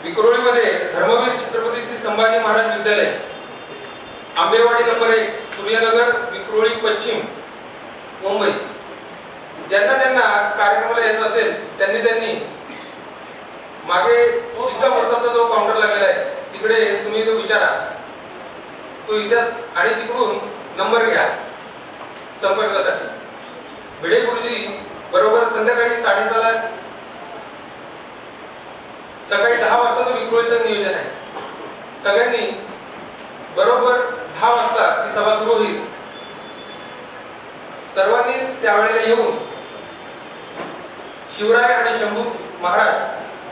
विक्रोळीमध्ये धर्मवीर छत्रपती श्री संभाजी महाराज विद्यालय, आंबेवाडी नंबर 1, सूर्यनगर, विक्रोळी पश्चिम, मुंबई। ज्यांना कार्यक्रमाला यायचं असेल त्यांनी मागे शिक्कामोर्तबचा जो काउंटर लागलेला आहे तिकडे तुम्ही तो विचारा, तो इतिहास, आणि तिकडून नंबर घ्या संपर्कासाठी। भिडे गुरुजी बरोबर संध्याकाळी 6:30ला, सकाळी 10 वाजताचं विक्रोळीचं नियोजन आहे। सगळ्यांनी बरोबर 10 वाजता ती सभा सुरू होईल। सर्वांनी त्यावेळेला येऊन शिवराय आणि शंभू महाराज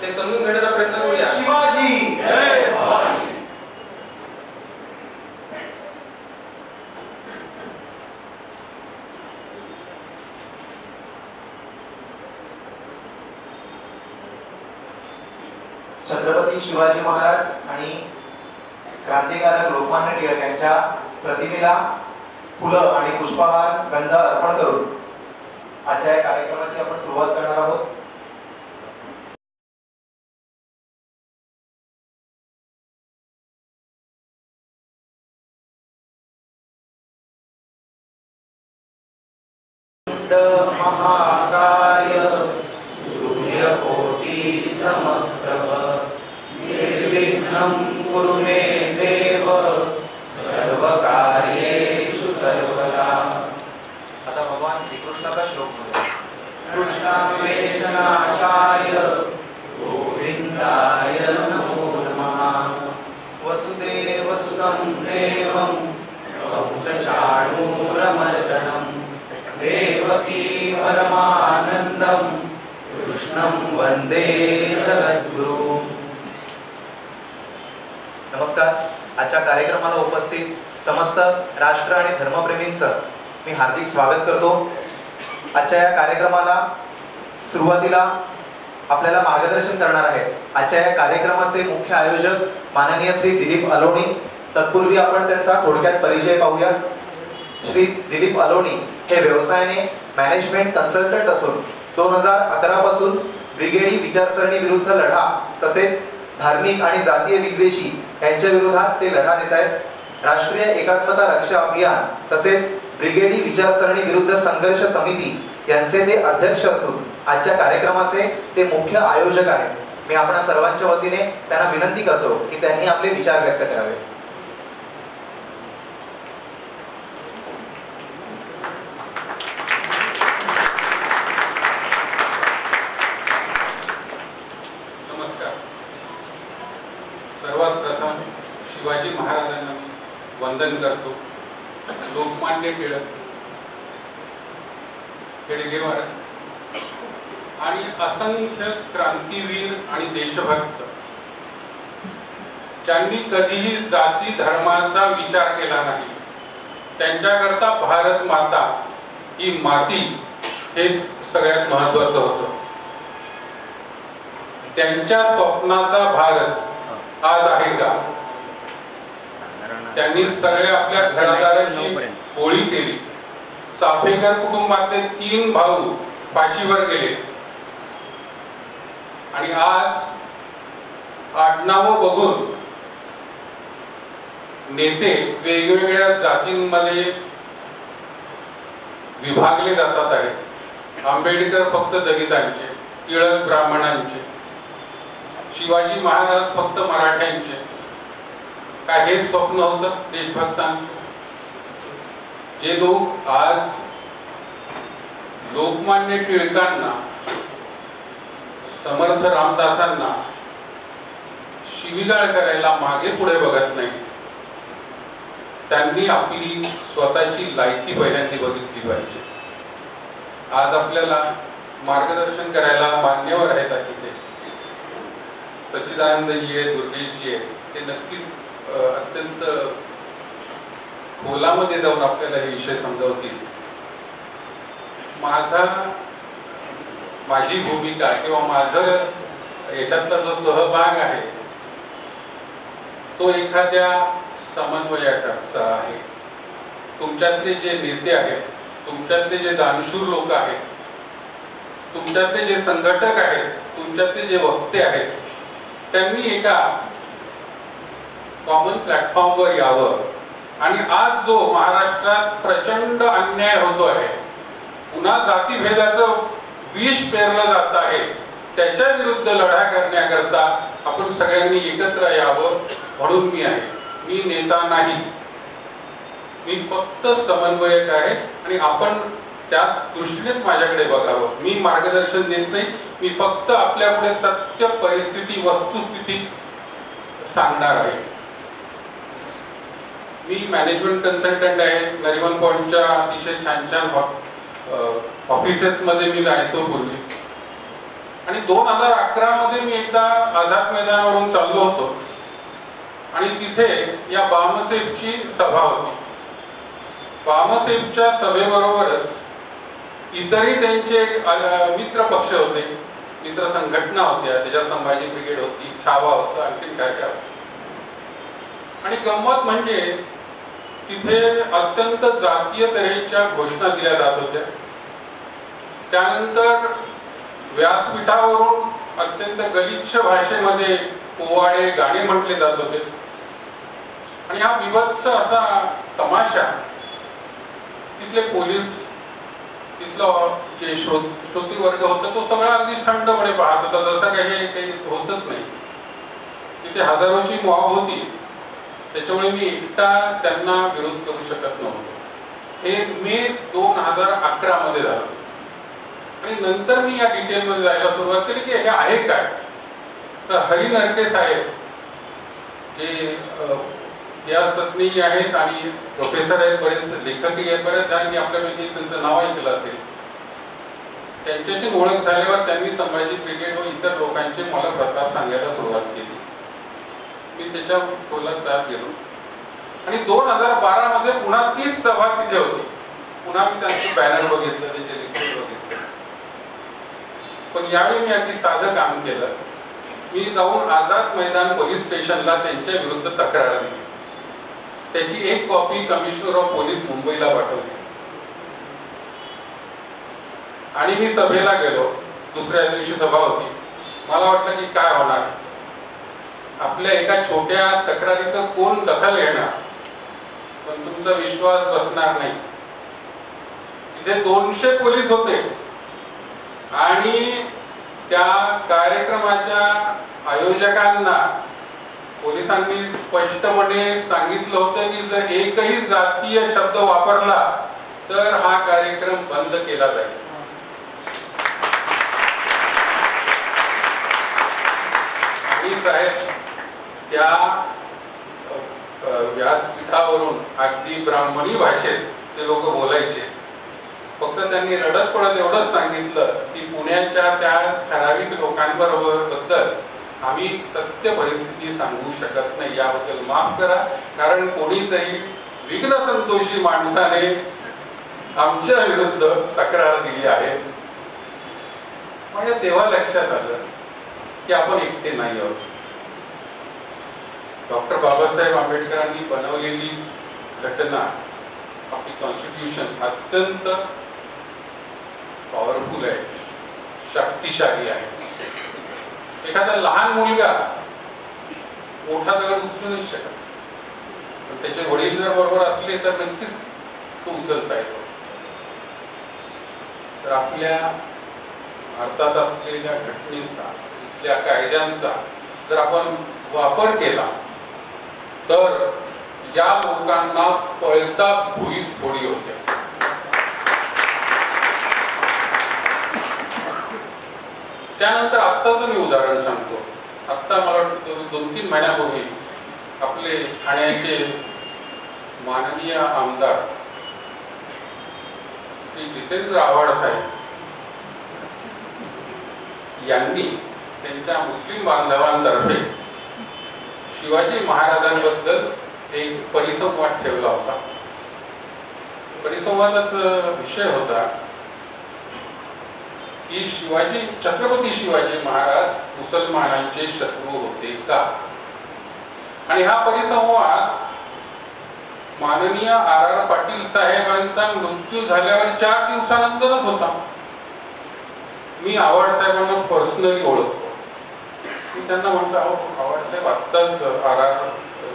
हे समजून घेण्याचा प्रयत्न करूया। शिवाजी जय भवानी। छत्रपती शिवाजी महाराज आणि क्रांतिकारक लोकमान्य टिळक यांच्या प्रतिमेला फुलं आणि पुष्पहार गंध अर्पण करून आजच्या या कार्यक्रमाची आपण सुरुवात करणार आहोत। महाकाय सूर्यकोटि समप्रभ निर्विघ्नं कुरु मे देव सर्वकार्येषु सर्वदा। आता भगवान श्रीकृष्णाचा श्लोक म्हणूया। कृष्णावेशनाशाय गोविंदाय नमो नमः। वसुदेवसुतं देवं कंसचाणूरमर्दनं देवकी परमानंदं कृष्णं वंदे जगद्गुरु। नमस्कार। आजच्या कार्यक्रमाला उपस्थित समस्त राष्ट्र आणि धर्मप्रेमींचं मी हार्दिक स्वागत करतो। आजच्या या कार्यक्रमाला सुरुवातीला आपल्याला मार्गदर्शन करणार आहेत आजच्या या कार्यक्रमाचे मुख्य आयोजक माननीय श्री दिलीप अलोणी। तत्पूर्वी आपण त्यांचा थोडक्यात परिचय पाहूया। श्री दिलीप अलोणी हे व्यवसायाने मॅनेजमेंट कन्सल्टंट असून 2011 पासून ब्रिगेडी विचारसरणी विरुद्ध लढा तसेच धार्मिक आणि जातीय विद्वेषी यांच्या विरोधात ते लढा देत आहेत। राष्ट्रीय एकात्मता रक्षा अभियान तसेच ब्रिगेडी विचारसरणी विरुद्ध संघर्ष समिती यांचे ते अध्यक्ष असून आजच्या कार्यक्रमाचे ते मुख्य आयोजक आहेत। मी आपणा सर्वांच्या वतीने त्यांना विनंती करतो की त्यांनी आपले विचार व्यक्त करावे। सर्वात प्रथम शिवाजी महाराजांना वंदन करतो। लोकमान्य टिळक, हेडगेवार आणि असंख्य क्रांतीवीर आणि देशभक्त ज्यांनी कधीही जाती धर्माचा विचार केला नाही, त्यांच्याकरता भारत माता ही माती हेच सगळ्यात महत्त्वाचं होतं। त्यांच्या स्वप्नाचा भारत आज आहे का? त्यांनी सगळे आपल्या घरादारांची होळी केली। चाफेकर कुटुंबातले 3 भाऊ फाशीवर गेले आणि आज आडनावं बघून नेते वेगवेगळ्या जातींमध्ये विभागले जातात आहेत। आंबेडकर फक्त दलितांचे, टिळक ब्राह्मणांचे, शिवाजी महाराज फक्त मराठ्यांचे। काय हे स्वप्न होतं देशभक्तांचं? जे लोक आज लोकमान्य टिळकांना, समर्थ रामदासांना शिवीगाळ करायला मागे पुढे बघत नाहीत, त्यांनी आपली स्वतःची लायकी पहिल्यांदा बघितली पाहिजे। आज आपल्याला मार्गदर्शन करायला मान्यवर आहेत तिथे सच्चिदानंदजी आहेत, दुर्गेशजी आहेत। ते नक्कीच अत्यंत खोलामध्ये जाऊन आपल्याला हे विषय समजावतील। माझी भूमिका किंवा माझं याच्यातला जो सहभाग आहे तो एखाद्या समन्वयकाचा आहे। तुमच्यातले जे नेते आहेत, तुमच्यातले जे दानशूर लोक आहेत, तुमच्यातले जे संघटक आहेत, तुमच्यातले जे वक्ते आहेत, त्यांनी एका कॉमन प्लॅटफॉर्मवर यावं आणि आज जो महाराष्ट्रात प्रचंड अन्याय होतो आहे, पुन्हा जातीभेदाचं विष पेरलं जात आहे, त्याच्या विरुद्ध लढा करण्याकरता आपण सगळ्यांनी एकत्र यावं म्हणून मी आहे. मी नेता नाही, मी फक्त समन्वयक आहे आणि आपण त्या दृष्टीनेच माझ्याकडे बघावं. मी मार्गदर्शन देत नाही, मी फक्त आपल्यापुढे सत्य परिस्थिती वस्तुस्थिती सांगणार आहे. मी मॅनेजमेंट कन्सल्टंट आहे. नरिमन पॉइंटच्या अतिशय छान छान ऑफिसेसमध्ये मी जायचो पूर्वी आणि 2011 मध्ये मी एकदा आझाद मैदानावरून चाललो होतो आणि तिथे या बामसेफची सभा होती. बामसेफच्या सभेबरोबरच इतरही त्यांचे मित्र पक्ष होते, मित्र संघटना होत्या. त्याच्यात संभाजी ब्रिगेड होती, छावा होतं, आणखीन काय काय होतं. आणि गंमत म्हणजे तिथे अत्यंत जातीय तऱ्हेच्या घोषणा दिल्या जात होत्या. त्यानंतर व्यासपीठावरून अत्यंत गलिच्छ भाषेमध्ये पोवाडे गाणे म्हटले जात होते आणि हा विभत्स असा तमाशा तिथले पोलीस, तिथलं जे श्रोती वर्ग होता तो सगळा अगदी थंडपणे पाहत होता, जसं काही होतच नाही. तिथे हजारोची मॉब होती, त्याच्यामुळे मी एकटा त्यांना विरोध करू शकत नव्हतो. हे मे 2011 मध्ये झालं आणि नंतर मी या डिटेलमध्ये जायला सुरुवात केली की हे आहे काय. तर हरी नरके साहेब जे इतिहास तज्ञ आहेत आणि प्रोफेसर आहेत, बरेच लेखकही आहेत, बरेच जणांनी आपल्यापैकी त्यांचं नाव ऐकलं असेल. त्यांच्याशी ओळख झाल्यावर त्यांनी संभाजी ब्रिगेड व इतर लोकांचे मला प्रताप सांगायला सुरुवात केली. मी त्याच्या खोलात जात गेलो आणि 2012 मध्ये पुन्हा 30 सभा तिथे होती. पुन्हा मी त्यांचे बॅनर बघितलं, त्यांचे लिखाण बघितलं. पण यावेळी मी अगदी साधं काम केलं. मी जाऊन आझाद मैदान पोलीस स्टेशनला त्यांच्या विरुद्ध तक्रार दिली. त्याची एक कॉपी कमिशनर ऑफ पोलीस मुंबईला पाठवली आणि मी सभेला गेलो. दुसऱ्या दिवशी सभा होती. मला वाटलं की काय होणार, आपल्या एका छोट्या तक्रारीत कोण दखल घेणार, पण तुमचा विश्वास बसणार नाही. तिथे 200 पोलीस होते आणि त्या कार्यक्रमाच्या आयोजकांना पोलिसांनी स्पष्टपणे सांगितलं होतं की जर एकही जातीय शब्द वापरला तर हा कार्यक्रम बंद केला जाईल. आणि साहेब त्या व्यासपीठावरून अगदी ब्राह्मणी भाषेत ते लोक बोलायचे. फक्त त्यांनी रडत पडत एवढंच सांगितलं की पुण्याच्या त्या ठराविक लोकांबद्दल आम्ही सत्य परिस्थिती सांगू शकत नाही, याबद्दल माफ करा, कारण कोणीतरी विघ्न संतोषी माणसाने आमच्या विरुद्ध तक्रार दिली आहे. म्हणजे तेव्हा लक्षात आलं की आपण एकटे नाही आहोत. डॉक्टर बाबासाहेब आंबेडकरांनी बनवलेली घटना, आपली कॉन्स्टिट्यूशन अत्यंत पॉवरफुल आहे, शक्तिशाली आहे. एखादा लहान मुलगा मोठा दगड उचलू नाही शकत, पण त्याचे वडील जर बरोबर असले तर नक्कीच तो उचलता येतो. तर आपल्या भारतात असलेल्या घटनेचा, इथल्या कायद्यांचा जर आपण वापर केला तर या लोकांना पळता भुईत थोडी होते. त्यानंतर आत्ताचं मी उदाहरण सांगतो. आत्ता मला वाटतं 2-3 महिन्यापूर्वी आपले ठाण्याचे माननीय आमदार श्री जितेंद्र आव्हाड साहेब यांनी त्यांच्या मुस्लिम बांधवांतर्फे शिवाजी महाराजांबद्दल एक परिसंवाद ठेवला होता. परिसंवादाचा विषय होता की छत्रपती शिवाजी महाराज मुसलमानांचे शत्रू होते का. आणि हा परिसंवाद माननीय R.R. पाटील साहेबांचा मृत्यू झाल्यावर 4 दिवसानंतरच होता. मी आव्हाड साहेबांना पर्सनली ओळखतो. मी त्यांना म्हटलं, अहो पवार साहेब आत्ताच RR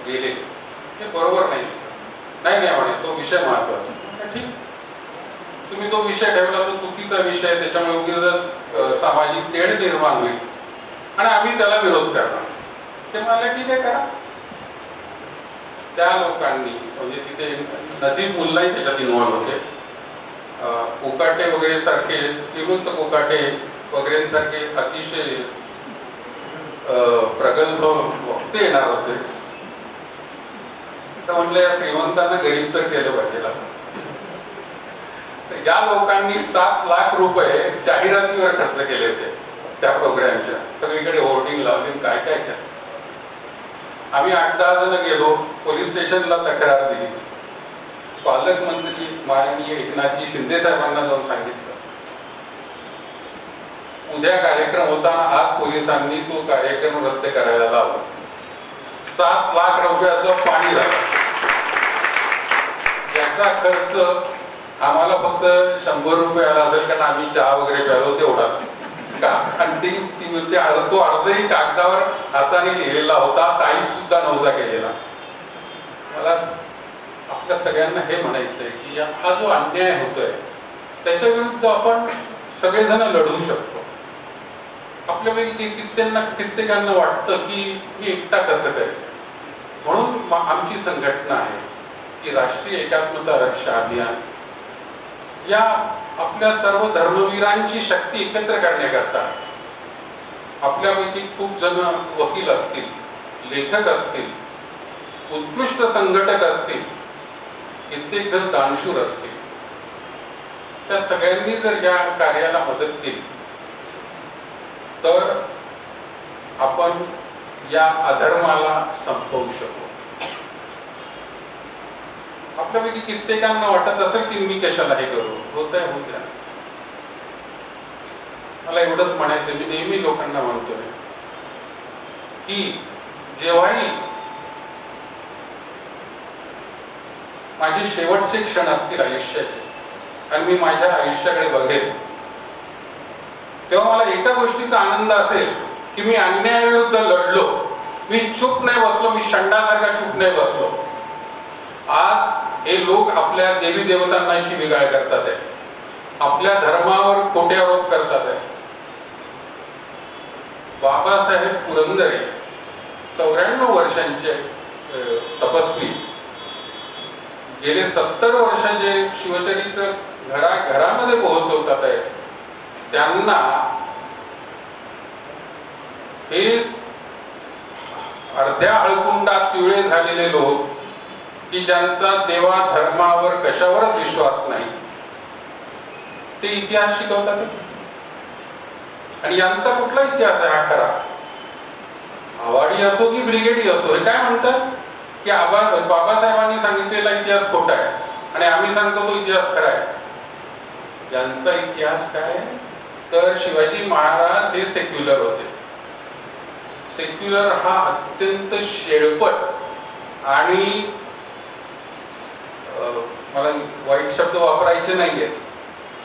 गेले, हे बरोबर नाही. नाही म्हणे, तो विषय महत्वाचा. ठीक, तुम्ही तो विषय ठेवला, तो चुकीचा विषय, त्याच्यामुळे उगीच सामाजिक तेढ निर्माण होईल आणि आम्ही त्याला विरोध करणार. ते म्हणाले ठीक आहे, करा. त्या लोकांनी म्हणजे तिथे नजीब मुल्लाही त्याच्यात इन्व्हॉल्व होते. कोकाटे वगैरे सारखे, श्रीमंत कोकाटे वगैरेंसारखे अतिशय प्रगल्भ वक्ते येणार होते. तर म्हटलं या श्रीमंतांना गरीब तर केलं पाहिजे. या लोकांनी 7 लाख रुपये जाहिरातीवर खर्च केले होते त्या प्रोग्रामच्या. सगळीकडे होर्डिंग लावली, काय काय केलं. आम्ही 8-10 जण गेलो, पोलीस स्टेशनला तक्रार दिली. पालकमंत्री माननीय एकनाथजी शिंदे साहेबांना जाऊन सांगितलं. उद्या कार्यक्रम होता, आज पोलिसांनी तो कार्यक्रम रद्द करायला लावला. 7 लाख रुपयाचं पाणी झालं. याचा खर्च आम्हाला फक्त 100 रुपये आला असेल, कारण आम्ही चहा वगैरे प्यालो तेवढाच का. आणि तो अर्जही कागदावर हाताने लिहिलेला होता, टाईप सुद्धा नव्हता केलेला. मला आपल्या सगळ्यांना हे म्हणायचंय की हा जो अन्याय होतोय त्याच्या विरुद्ध आपण सगळेजण लढू शकतो. आपल्यापैकी कित्येकांना वाटतं की मी एकटा कसं करेन. म्हणून आमची संघटना आहे की राष्ट्रीय एकात्मता रक्षा अभियान, या आपल्या सर्व धर्मवीरांची शक्ती एकत्र करण्याकरता आपल्यापैकी खूप जण वकील असतील, लेखक असतील, उत्कृष्ट संघटक असतील, कित्येक जण दानशूर असतील. त्या सगळ्यांनी जर या कार्याला मदत केली तर आपण या अधर्माला संपवू शकू. आपल्यापैकी कित्येकांना वाटत असेल की मी कशाला हे करू, होत द्या. मला एवढंच म्हणायचं, मी नेहमी लोकांना म्हणतोय की जेव्हाही माझे शेवटचे क्षण असतील आयुष्याचे आणि मी माझ्या आयुष्याकडे बघेल, तेव्हा मला एका गोष्टीचा आनंद असेल की मी अन्यायाविरुद्ध लढलो. मी चूप नाही बसलो, मी षंडासारखा चूप नाही बसलो. आज हे लोक आपल्या देवी देवतांना शिवीगाळ करतात आहे, आपल्या धर्मावर खोटे आरोप करतात आहे. बाबासाहेब पुरंदरे 94 वर्षांचे तपस्वी, गेले 70 वर्ष जे शिवचरित्र घरामध्ये पोहोचवतात आहेत, त्यांना हे अर्ध्या हळकुंडात पिवळे झालेले लोक की ज्यांचा देवा धर्मावर कशावरच विश्वास नाही, ते इतिहास शिकवतात. आणि यांचा कुठला इतिहास आहे हा खरा? आवाडी असो की ब्रिगेडी असो, हे काय म्हणतात की बाबासाहेबांनी सांगितलेला इतिहास खोटा आहे आणि आम्ही सांगतो तो इतिहास खरा आहे. यांचा इतिहास काय तर शिवाजी महाराज हे सेक्युलर होते. सेक्युलर हा अत्यंत शेळपट आणि मला वाईट शब्द वापरायचे नाहीयेत,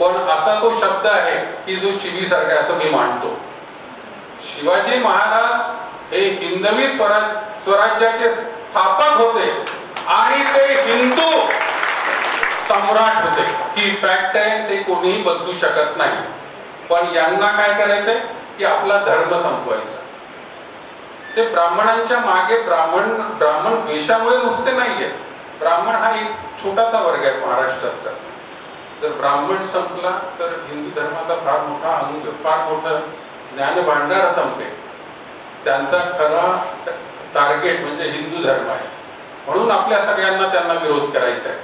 पण असा तो शब्द आहे की जो शिवीसारखा आहे असं मी मानतो. शिवाजी महाराज हे हिंदवी स्वराज्याचे स्थापक होते आणि ते हिंदू सम्राट होते. ही फॅक्ट आहे, ते कोणीही बदलू शकत नाही. पण यांना काय करायचंय की आपला धर्म संपवायचा. ते ब्राह्मणांच्या मागे ब्राह्मण वेशामुळे नुसते नाहीयेत. ब्राह्मण हा एक छोटासा वर्ग आहे महाराष्ट्रात. जर ब्राह्मण संपला तर हिंदू धर्माचा फार मोठा अंग, फार मोठं ज्ञान भांडार संपेल. त्यांचा खरा टार्गेट म्हणजे हिंदू धर्म आहे. म्हणून आपल्या सगळ्यांना त्यांना विरोध करायचा आहे.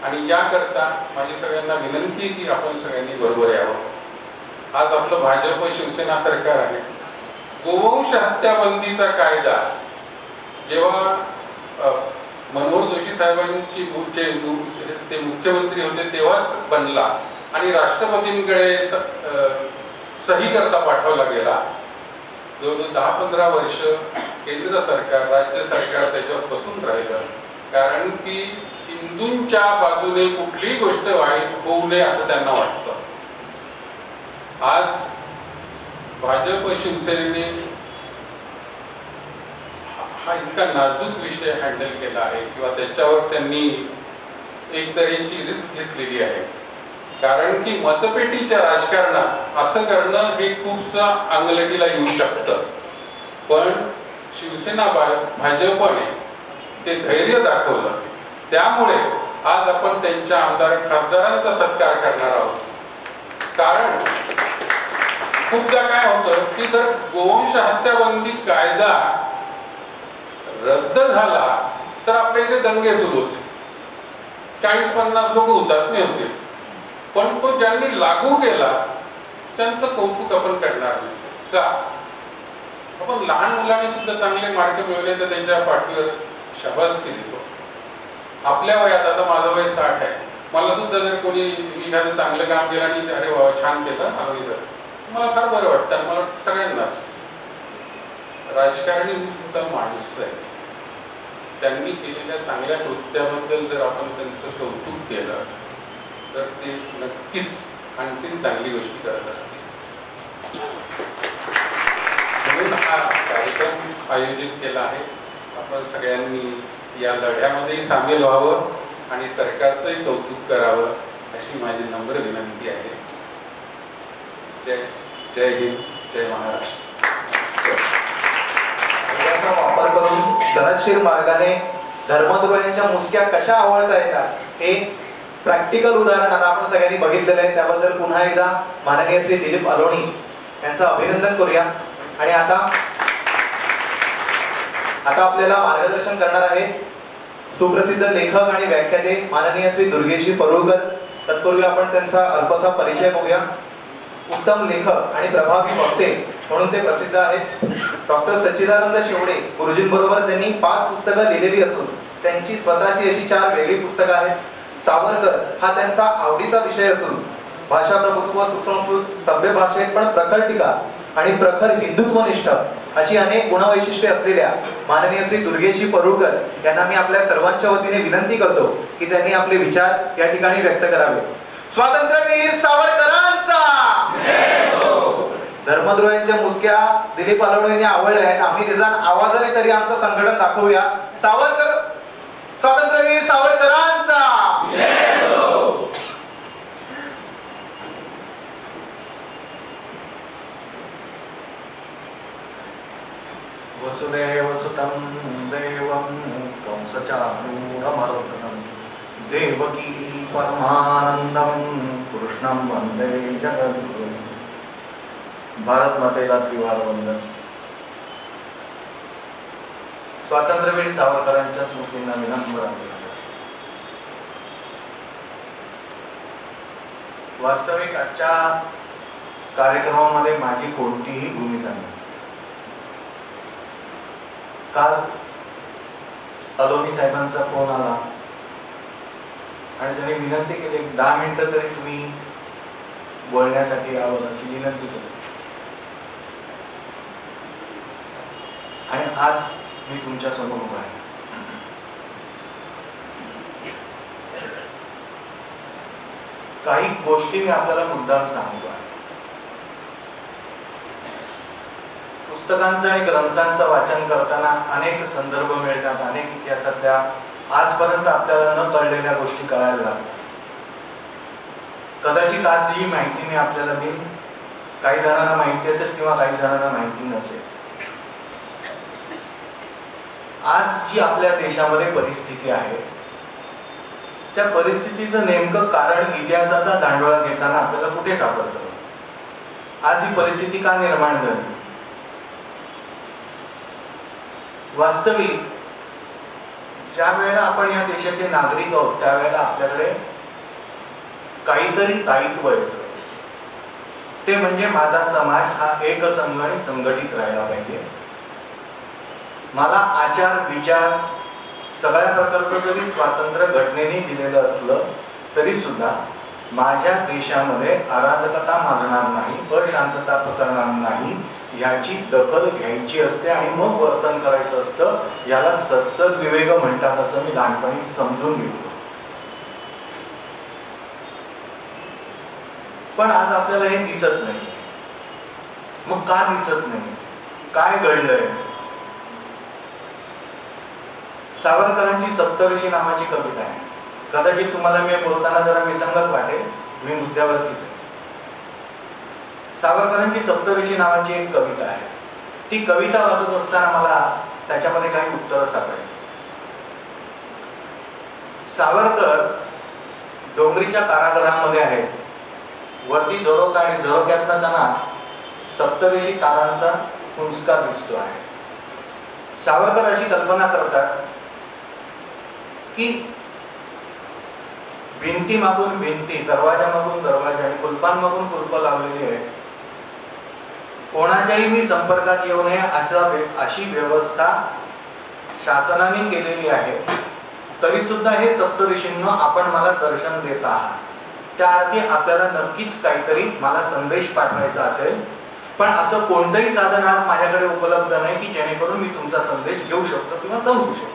आणि याकरता माझी सगळ्यांना विनंती आहे की आपण सगळ्यांनी बरोबर यावं. आज आपलं भाजप शिवसेना सरकार आहे. गोवंश हत्याबंदीचा कायदा जेव्हा मनोहर जोशी साहेबांची ते मुख्यमंत्री होते तेव्हाच बनला आणि राष्ट्रपतींकडे सही करता पाठवला गेला. जवळजवळ 10-15 वर्ष केंद्र सरकार, राज्य सरकार त्याच्यावर बसून राहिलं, कारण की हिंदूंच्या बाजूने कुठलीही गोष्ट होऊ नये असं त्यांना वाटतं. आज भाजप शिवसेनेने हा इतका नाजूक विषय हँडल केला आहे किंवा त्याच्यावर त्यांनी एक तऱ्हेची रिस्क घेतलेली आहे. कारण की मतपेटीच्या राजकारणात असं करणं हे खूपसं अंगलटीला येऊ शकतं. पण शिवसेना भाजपने ते धैर्य दाखवलं. त्यामुळे आज आपण त्यांच्या आमदार खासदारांचा सत्कार करणार आहोत. कारण खूपदा काय होतं की जर गोवंश हत्याबंदी कायदा रद्द झाला तर आपल्या इथे दंगे सुरू होते, 40-50 लोक हुतात्मे होते. पण तो ज्यांनी लागू केला त्यांचं कौतुक आपण करणार नाही का? आपण लहान मुलांनी सुद्धा चांगले मार्क मिळवले तर त्यांच्या पाठीवर शाबासकी देतो. आपल्या वयात, आता माझं वय 60 आहे, मला सुद्धा जर कोणी मी एखादं चांगलं काम केलं आणि अरे वा छान केलं आम्ही जर, मला फार बरं वाटतं. आणि मला वाटतं सगळ्यांनाच राजकारणी सुद्धा माणूस आहेत. त्यांनी केलेल्या चांगल्या कृत्याबद्दल जर आपण त्यांचं कौतुक केलं तर ते नक्कीच आणखीन चांगली गोष्टी करत असतील. म्हणून हा कार्यक्रम आयोजित केला आहे. आपण सगळ्यांनी या लढ्यामध्येही सामील व्हावं आणि सरकारचंही कौतुक करावं अशी माझी नम्र विनंती आहे. जय हिंद, जय महाराष्ट्र. वापर करून सनदशीर मार्गाने धर्मद्रोह्यांच्या मुसक्या कशा आवळता येतात हे प्रॅक्टिकल उदाहरण आता आपण सगळ्यांनी बघितलेलं आहे. त्याबद्दल पुन्हा एकदा माननीय श्री दिलीप अलोणी यांचं अभिनंदन करूया. आणि आता आपल्याला मार्गदर्शन करणार आहे सुप्रसिद्ध लेखक आणि व्याख्याते माननीय श्री दुर्गेशी परुळकर. तत्पूर्वी आपण त्यांचा अल्पसा परिचय बघूया. उत्तम लेखक आणि प्रभावी वक्ते म्हणून ते प्रसिद्ध आहेत. डॉक्टर सच्चिदानंद शेवडे गुरुजींबरोबर त्यांनी 5 पुस्तकं लिहिलेली असून त्यांची स्वतःची अशी 4 वेगळी पुस्तकं आहेत. सावरकर हा त्यांचा आवडीचा विषय असून भाषा प्रभुत्व, सुसंस्कृत सभ्य भाषेत पण प्रखर टीका आणि प्रखर हिंदुत्वनिष्ठ अशी अनेक गुणवैशिष्ट्ये असलेल्या माननीय श्री दुर्गेशी परुळकर यांना मी आपल्या सर्वांच्या वतीने विनंती करतो की त्यांनी आपले विचार या ठिकाणी व्यक्त करावे. स्वातंत्र्यवीर सावरकरांचा धर्मद्रोह्यांच्या मुसक्या दिलीप अलोणीने आवडल्या आहेत. आम्ही त्याचा आवाजाने तरी आमचं संघटन दाखवूया. सावरकर, स्वातंत्र्यवीर सावरकरांचा. वसुदेव सुतं देवं कंसचाणूरमर्दनं देवकी परमानंदं कृष्णं वंदे जगद्गुरुं. भारत मातेला त्रिवार वंदन. स्वातंत्र्यवीर सावरकरांच्या स्मृतींना विनम्र अभिवादन. वास्तविक आजच्या कार्यक्रमामध्ये माझी कोणतीही भूमिका नाही. काल अलोनी साहेबांचा फोन आला आणि त्यांनी विनंती केली 10 मिनिटं तरी तुम्ही बोलण्यासाठी यावं अशी विनंती केली. आणि आज मी तुमच्या समोर उभा आहे. काही गोष्टी मी आपल्याला मुद्दाम सांगतो आहे. पुस्तकांचं आणि ग्रंथांचं वाचन करताना अनेक संदर्भ मिळतात, अनेक इतिहासातल्या आजपर्यंत आपल्याला न कळलेल्या गोष्टी कळायला लागतात. कदाचित आज ही माहिती मी आपल्याला देईन, काही जणांना माहिती असेल किंवा काही जणांना माहिती नसेल. आज जी आपल्या देशामध्ये परिस्थिती आहे त्या परिस्थितीचं नेमकं कारण इतिहासाचा धांडोळा घेताना आपल्याला कुठे सापडतं? आज ही परिस्थिती का निर्माण झाली? वास्तविक ज्या वेळेला आपण या देशाचे नागरिक आहोत त्यावेळेला आपल्याकडे काहीतरी दायित्व येतं. ते म्हणजे माझा समाज हा एकसंघ आणि संघटित राहायला पाहिजे. मला आचार विचार सगळ्या प्रकारचं जरी स्वातंत्र्य घटनेने दिलेलं असलं तरी सुद्धा माझ्या देशामध्ये अराजकता माजणार नाही, अशांतता पसरणार नाही ह्याची दखल घ्यायची असते आणि मग वर्तन करायचं असतं. याला सत्सद विवेक म्हणतात असं मी लहानपणी समजून घेतलं. पण आज आपल्याला हे दिसत नाही. मग का दिसत नाही? काय घडलंय? सावरकरांची सप्तऋषी नावाची कविता आहे. कदाचित तुम्हाला मी बोलताना जरा विसंगत वाटेल, मी मुद्द्यावरतीच आहे. सावरकरांची सप्तऋषी नावाची एक कविता आहे. ती कविता वाचत असताना मला त्याच्यामध्ये काही उत्तरं सापडली. सावरकर डोंगरीच्या कारागृहामध्ये आहेत. वरती झरोका आणि झरोक्यातनं त्यांना सप्तऋषी तारांचा हुंचका दिसतो आहे. सावरकर अशी कल्पना करतात की भिंती मागून भिंती, दरवाजा मागून दरवाजा आणि कुलपांमागून कुलप लावलेली आहे. कोणाच्याही मी संपर्कात येऊ नये अशी व्यवस्था शासनाने केलेली आहे. तरी सुद्धा हे सप्तऋषींनो आपण मला दर्शन देत आहात, त्या अर्थी आपल्याला नक्कीच काहीतरी मला संदेश पाठवायचा असेल. पण असं कोणतंही साधन आज माझ्याकडे उपलब्ध नाही की जेणेकरून मी तुमचा संदेश घेऊ शकतो किंवा समजू शकतो.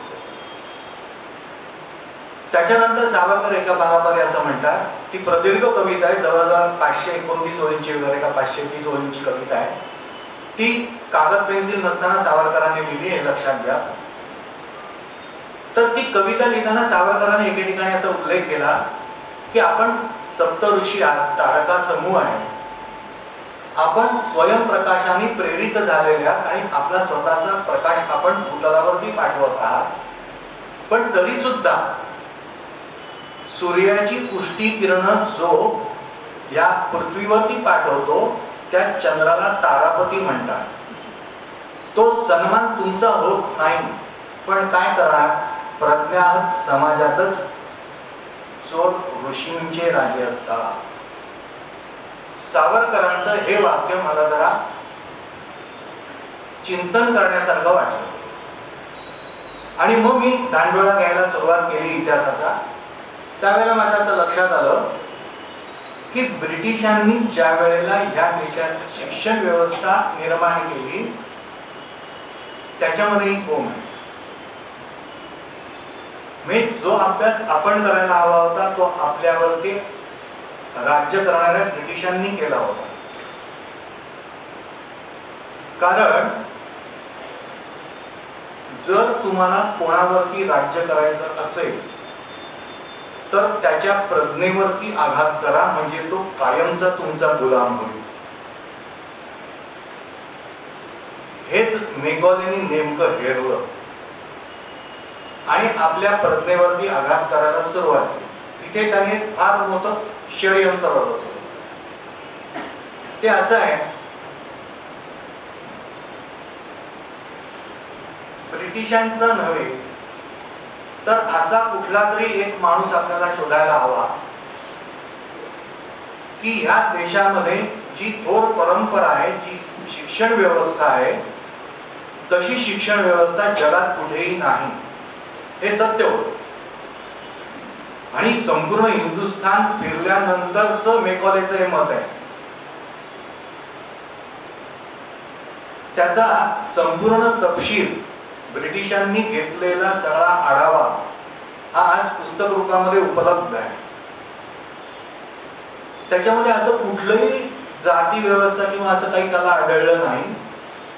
त्याच्यानंतर सावरकर एका भागामध्ये असं म्हणतात, ती प्रदीर्घ कविता आहे, जवळजवळ 529 ओळींची वगैरे का 530 ओळींची कविता आहे. ती कागद पेन्सिल नसताना सावरकरांनी लिहिली, हे लक्षात घ्या. तर ती कविता लिहिताना सावरकरांनी एके ठिकाणी याचा उल्लेख केला की आपण सप्तऋषी तारका समूह आहे, आपण स्वयंप्रकाशाने प्रेरित झालेल्या आणि आपला स्वतःचा प्रकाश आपण भूतलावरती पाठवत आहात. पण तरी सुद्धा सूर्याची उष्टी किरण जो या पृथ्वीवरती पाठवतो त्या चंद्राला तारापती म्हणतात. तो सन्मान तुमचा होत नाही, पण काय करणार, प्रज्ञाहत समाजातच चोर ऋषींचे राजे असतात. सावरकरांचं हे वाक्य मला जरा चिंतन करण्यासारखं वाटलं. आणि मग मी दांडोळा घ्यायला सुरुवात केली इतिहासाचा. त्यावेळेला माझ्या असं लक्षात आलं की ब्रिटिशांनी ज्या वेळेला ह्या देशात शिक्षण व्यवस्था निर्माण केली त्याच्यामध्येही कोण आहे. जो अभ्यास आपण करायला हवा होता तो आपल्यावरती राज्य करणाऱ्या ब्रिटिशांनी केला होता. कारण जर तुम्हाला कोणावरती राज्य करायचं असेल तर त्याच्या प्रज्ञेवरती आघात करा, म्हणजे तो कायमचा तुमचा गुलाम होईल. हेच मेकॉलेनी नेमकं हेरलं आणि आपल्या प्रज्ञेवरती आघात करायला सुरुवात केली. तिथे त्याने फार मोठं षडयंत्र रचलं. ते असं आहे, ब्रिटिशांचं नव्हे तर असा कुठला तरी एक माणूस आपल्याला शोधायला हवा की ह्या देशामध्ये जी थोर परंपरा आहे, जी शिक्षण व्यवस्था आहे, तशी शिक्षण व्यवस्था जगात कुठेही नाही. हे सत्य होतं. आणि संपूर्ण हिंदुस्थान फिरल्यानंतरच मेकॉलेचं हे मत आहे. त्याचा संपूर्ण तपशील ब्रिटिशांनी घेतलेला सगळा आढावा हा आज पुस्तक रूपामध्ये उपलब्ध आहे. त्याच्यामध्ये असं कुठलंही जाती व्यवस्था किंवा असं काही त्याला आढळलं नाही.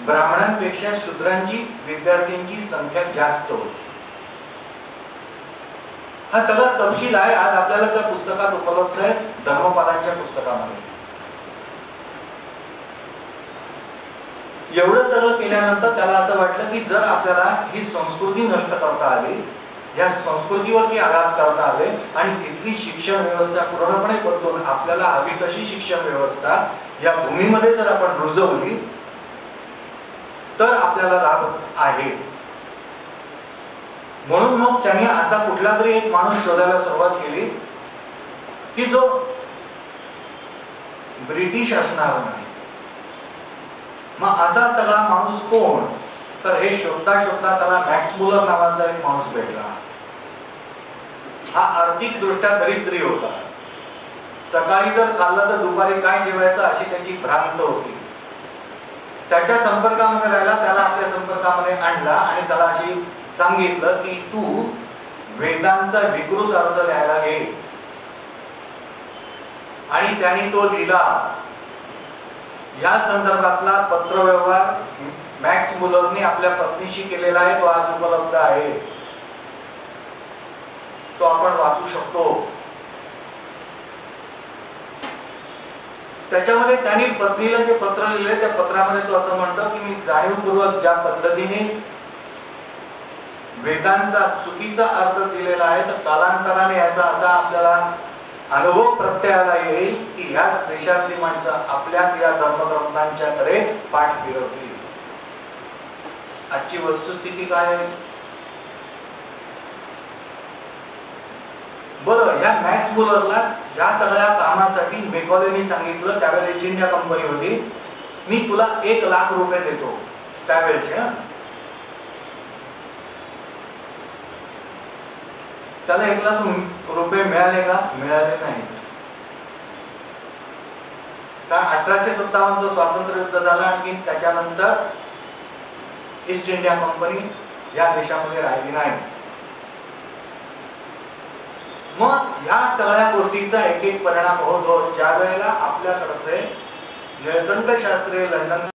ब्राह्मणांपेक्षा शूद्रांची विद्यार्थ्यांची संख्या जास्त होती. हा सगळा तपशील आहे आज आपल्याला त्या पुस्तकात उपलब्ध आहे, धर्मपालांच्या पुस्तकामध्ये. एवढं सगळं केल्यानंतर त्याला असं वाटलं की जर आपल्याला ही संस्कृती नष्ट करता आली, या संस्कृतीवरती आघात करता आले आणि इथली शिक्षण व्यवस्था पूर्णपणे बदलून आपल्याला हवी तशी शिक्षण व्यवस्था या भूमीमध्ये जर आपण रुजवली तर आपल्याला लाभ आहे. म्हणून मग त्यांनी असा कुठला तरी एक माणूस शोधायला सुरुवात केली की जो ब्रिटिश असणार नाही. मग असा सगळा माणूस कोण, तर हे शोधता शोधता त्याला मॅक्स मुलर नावाचा एक माणूस भेटला. हा आर्थिक दृष्ट्या दरिद्री होता. सकाळी जर खाल्लं तर दुपारी काय जेवायचं अशी त्याची भ्रांत होती. त्याच्या संपर्कामध्ये राहिला, त्याला आपल्या संपर्कामध्ये आणला आणि त्याला अशी सांगितलं की तू वेदांचा विकृत अर्थ लिहायला घे. आणि त्याने तो लिहिला. या संदर्भातला पत्रव्यवहार मॅक्स मुलरने आपल्या पत्नीशी केलेला आहे, तो आज उपलब्ध आहे, तो आपण वाचू शकतो. त्याच्यामध्ये त्यांनी पत्नीला जे पत्र लिहिले त्या पत्रामध्ये तो असं म्हणतो की मी जाणीवपूर्वक ज्या पद्धतीने वेदांचा चुकीचा अर्थ दिलेला आहे तर कालांतराने याचा असा आपल्याला अनुभव प्रत्ययाला येईल की ह्याच देशातली माणसं आपल्याच या धर्मग्रंथांच्याकडे पाठ फिरवतील. आजची वस्तुस्थिती काय आहे? बरं, ह्या मॅक्स मुलरला या सगळ्या कामासाठी मेकॉलेनी सांगितलं, त्यावेळेला ईस्ट इंडिया कंपनी होती, मी तुला 1 लाख रुपये देतो त्यावेळेचे. त्याला 1 लाख रुपये मिळाले का? मिळाले नाहीत. कारण 1857 स्वातंत्र्य युद्ध झालं आणि त्याच्यानंतर ईस्ट इंडिया कंपनी या देशामध्ये राहिली नाही. मग या सगळ्या गोष्टीचा एक एक परिणाम होतो ज्या वेळेला आपल्याकडचे निळकंठ शास्त्री लंडन